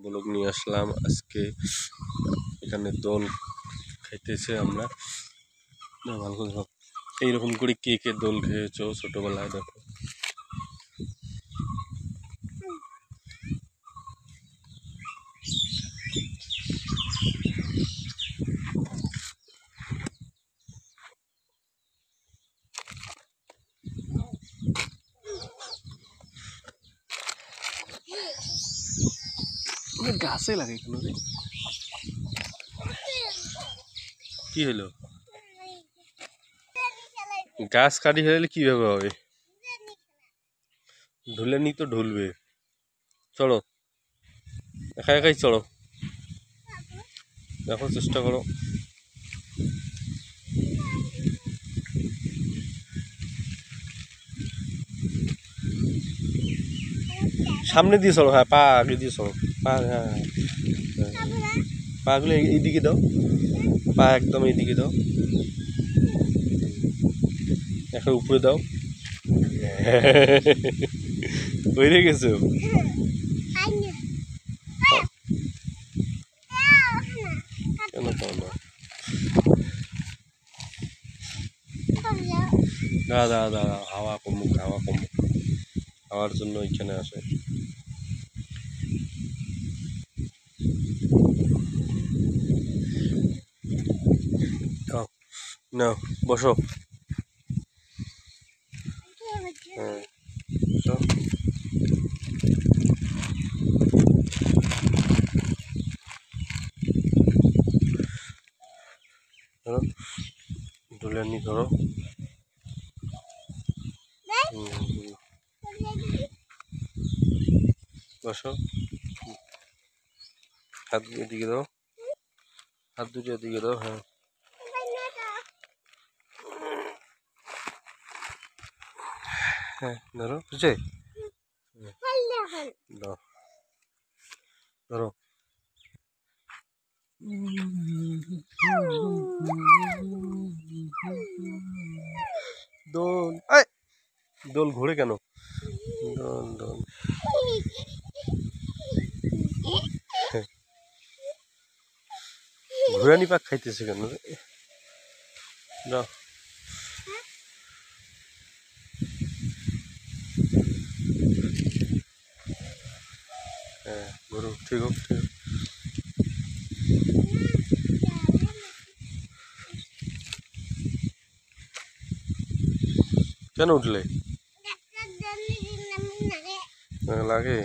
Blog নিয়ে আসলাম আজকে। এখানে দোল খাইতেছে আমরা। না ভালো করে দেখো, এইরকম করে কে কে দোল খেয়েছো ছোটবেলায় দেখো। গাছে লাগে কেন রে? কি হলো? গাছ কাটি ফেলে কিভাবে হবে? ঢুলেনি তো ঢুলবে। চলো একা একাই চলো, দেখো চেষ্টা করো। সামনে দিয়ে চলো, হ্যাঁ পা আগে দিয়ে চলো। পা হ্যাঁ হ্যাঁ, পাগুলো এইদিকে দাও, পা একদম এইদিকে দাও, এখন উপরে দাও। হয়ে গেছে। কেন পাও না? দাদা দাদা হাওয়া কমুক, হাওয়া কমুক, হাওয়ার জন্য এখানে আসে। না বসো, হ্যাঁ বসো। ধরো দুলানি ধরো। বসো, হাত এদিকে দাও, হাত দুটো এদিকে দাও, হ্যাঁ হ্যাঁ ধরো, বুঝছে? দাও ধরো। দোল দোল ঘুরে কেন? দোল দোল ঘুরানি পাক খাইতেছে কেন? যাও হ্যাঁ ঘুরো, ঠিক হোক ঠিক। কেন উঠলে? লাগে